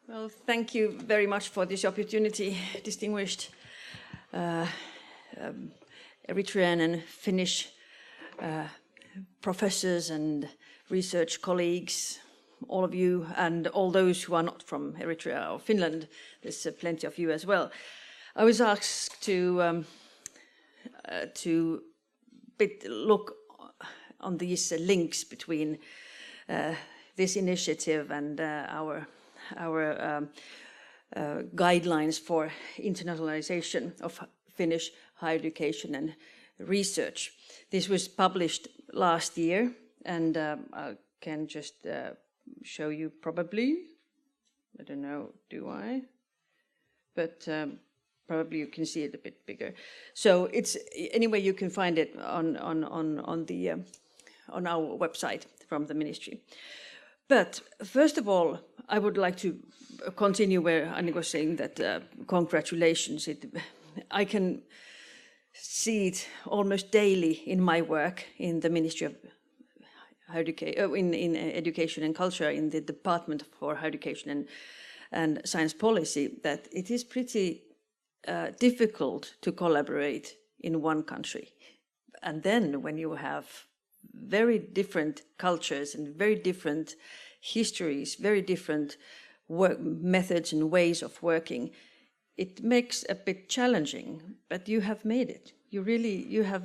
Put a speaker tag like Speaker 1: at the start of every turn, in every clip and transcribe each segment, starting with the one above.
Speaker 1: Well, thank you very much for this opportunity, distinguished Eritrean and Finnish professors and research colleagues, all of you, and all those who are not from Eritrea or Finland. There's plenty of you as well. I was asked to look on these links between this initiative and our guidelines for internationalization of Finnish higher education and research. This was published last year, and I can just show you probably. I don't know, do I? But probably you can see it a bit bigger. So it's anyway, you can find it on our website from the ministry. But first of all, I would like to continue where Anni was saying that congratulations. I can see it almost daily in my work in the Ministry of in Education and Culture, in the Department for Higher Education and Science Policy, that it is pretty difficult to collaborate in one country. And then when you have very different cultures and very different histories, very different work methods and ways of working, it makes a bit challenging, but you have made it. You have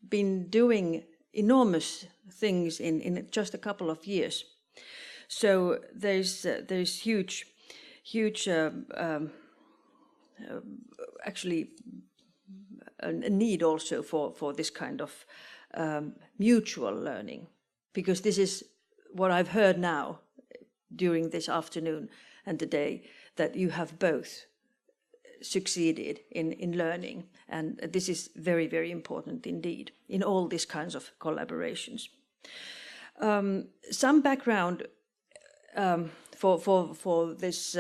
Speaker 1: been doing enormous things in just a couple of years. So there's huge actually a need also for this kind of mutual learning, because this is what I've heard now during this afternoon and the day, that you have both succeeded in learning, and this is very, very important indeed in all these kinds of collaborations. Some background for this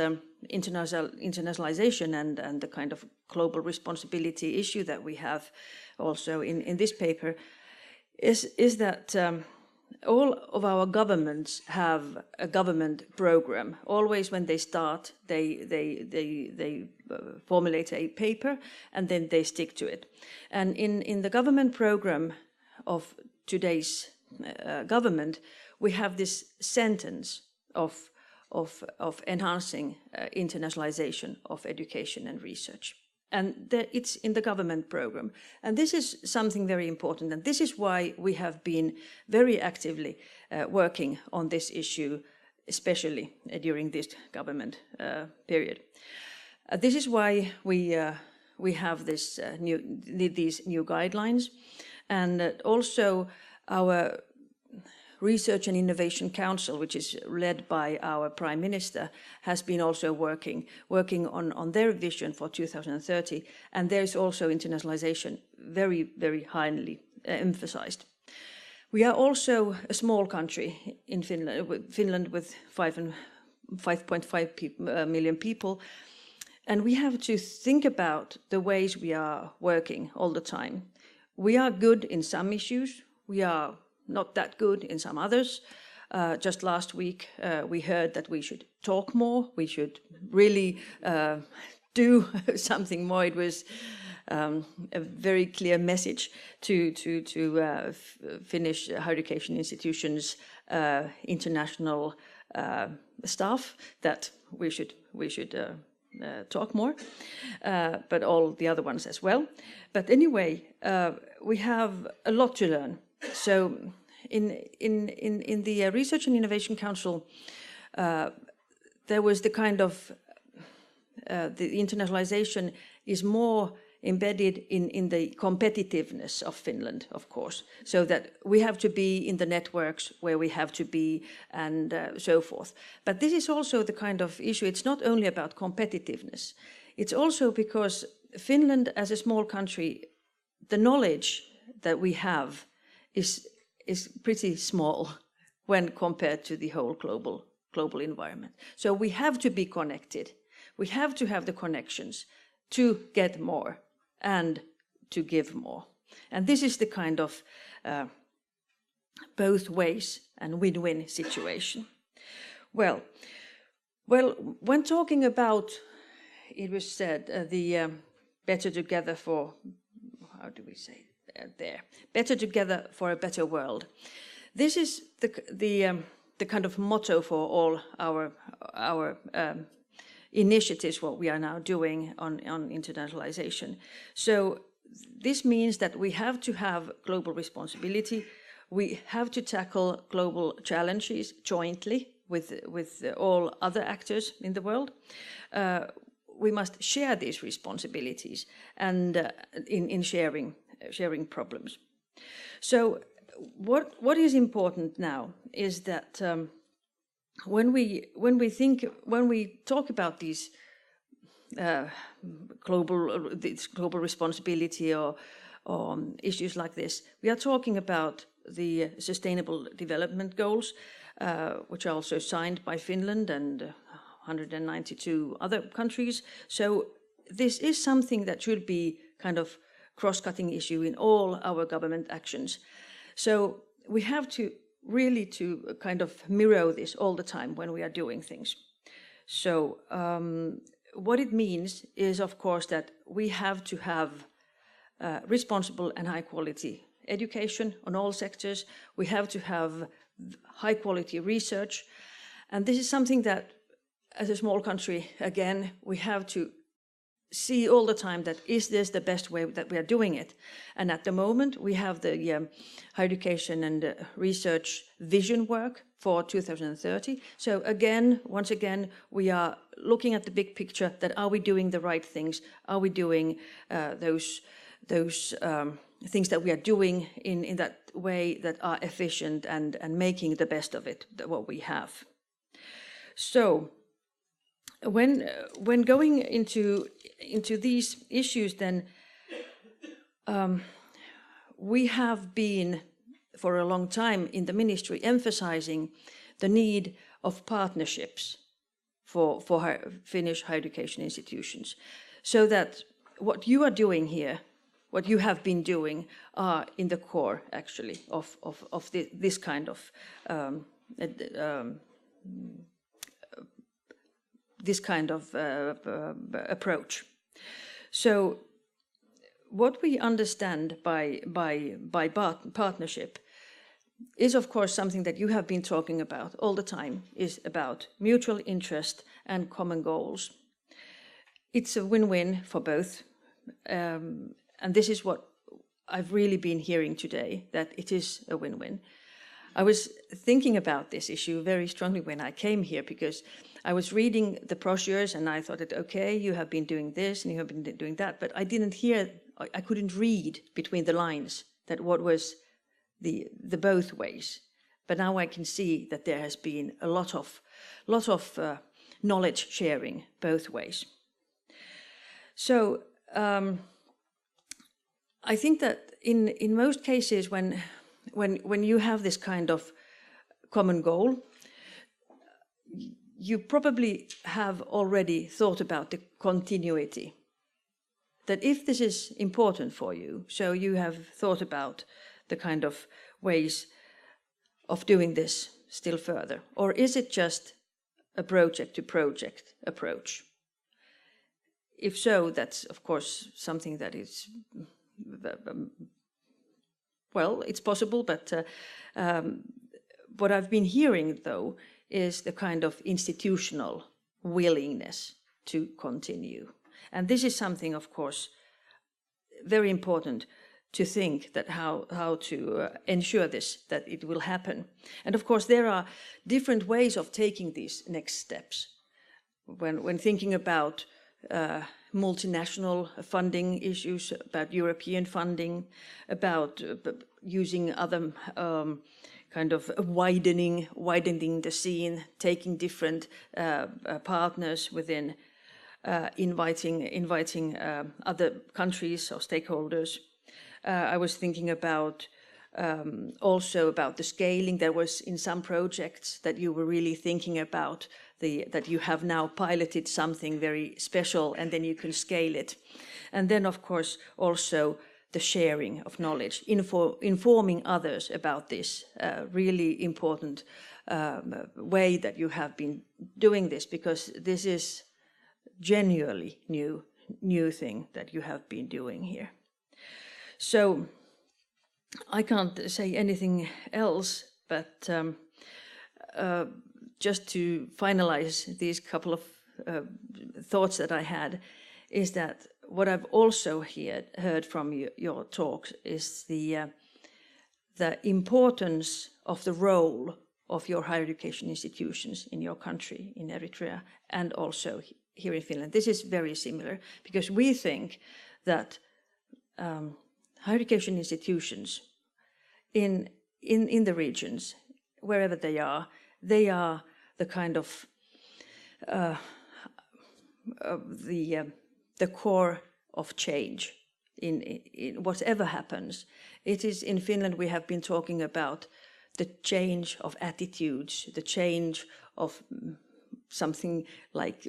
Speaker 1: internationalization and the kind of global responsibility issue that we have also in this paper is that all of our governments have a government program. Always when they start, they formulate a paper and then they stick to it. And in the government program of today's government, we have this sentence of enhancing internationalization of education and research. And it's in the government program. And this is something very important. And this is why we have been very actively working on this issue, especially during this government period. This is why we have these new guidelines. And also our Research and Innovation Council, which is led by our Prime Minister, has been also working on their vision for 2030, and there's also internationalization very, very highly emphasized. We are also a small country in Finland with 5.5 million people, and we have to think about the ways we are working all the time. We are good in some issues, we are not that good in some others. Just last week, we heard that we should talk more, we should really do something more. It was a very clear message to Finnish higher education institutions, international staff, that we should talk more, but all the other ones as well. But anyway, we have a lot to learn. So in the Research and Innovation Council, there was the kind of, the internationalization is more embedded in the competitiveness of Finland, of course, so that we have to be in the networks where we have to be and so forth. But this is also the kind of issue, it's not only about competitiveness, it's also because Finland as a small country, the knowledge that we have is pretty small when compared to the whole global environment. So we have to be connected. We have to have the connections to get more and to give more. And this is the kind of both ways and win-win situation. Well, Well, when talking about, it was said, the better together for, how do we say there? Better together for a better world. This is the kind of motto for all our initiatives, what we are now doing on internationalization. So this means that we have to have global responsibility. We have to tackle global challenges jointly with all other actors in the world. We must share these responsibilities and in sharing problems. So what is important now is that when we talk about these global responsibility or issues like this, we are talking about the Sustainable Development Goals, which are also signed by Finland and 192 other countries. So this is something that should be kind of cross-cutting issue in all our government actions. So we have to really to kind of mirror this all the time when we are doing things. So what it means is, of course, that we have to have responsible and high quality education on all sectors. We have to have high quality research. And this is something that, as a small country, again, we have to see all the time that is this the best way that we are doing it. And at the moment, we have the higher education and research vision work for 2030. So again, once again, we are looking at the big picture, that are we doing the right things? Are we doing those things that we are doing in that way that are efficient and making the best of it, what we have. So when going into these issues, then we have been for a long time in the ministry emphasizing the need of partnerships for Finnish higher education institutions, so that what you are doing here, what you have been doing, are in the core actually of this kind of approach. So what we understand by partnership is, of course, something that you have been talking about all the time, is about mutual interest and common goals. It's a win-win for both. And this is what I've really been hearing today, that it is a win-win. I was thinking about this issue very strongly when I came here, because I was reading the brochures and I thought that, okay, you have been doing this and you have been doing that, but I didn't hear, I couldn't read between the lines that what was the both ways. But now I can see that there has been a lot of knowledge sharing both ways. So I think that in most cases when you have this kind of common goal, you probably have already thought about the continuity. That if this is important for you, so you have thought about the kind of ways of doing this still further, or is it just a project-to-project approach? If so, that's of course something that is, well, it's possible, but what I've been hearing though is the kind of institutional willingness to continue. And this is something, of course, very important to think that how to ensure this, that it will happen. And of course, there are different ways of taking these next steps. When thinking about multinational funding issues, about European funding, about using other kind of widening the scene, taking different partners within, inviting other countries or stakeholders. I was thinking about also about the scaling. There was in some projects that you were really thinking about that you have now piloted something very special and then you can scale it. And then of course also the sharing of knowledge, informing others about this, really important way that you have been doing this, because this is genuinely new thing that you have been doing here. So I can't say anything else, but just to finalize these couple of thoughts that I had, is that what I've also heard from your talks is the importance of the role of your higher education institutions in your country, in Eritrea, and also here in Finland. This is very similar, because we think that higher education institutions in the regions, wherever they are the kind of the core of change in whatever happens. It is in Finland we have been talking about the change of attitudes, the change of something like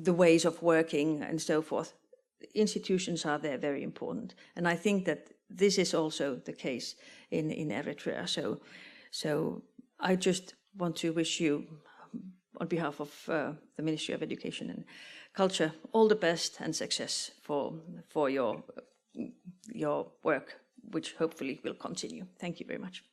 Speaker 1: the ways of working and so forth. Institutions are there very important, and I think that this is also the case in Eritrea. So I just want to wish you, on behalf of the Ministry of Education and Culture, all the best and success for your work, which hopefully will continue. Thank you very much.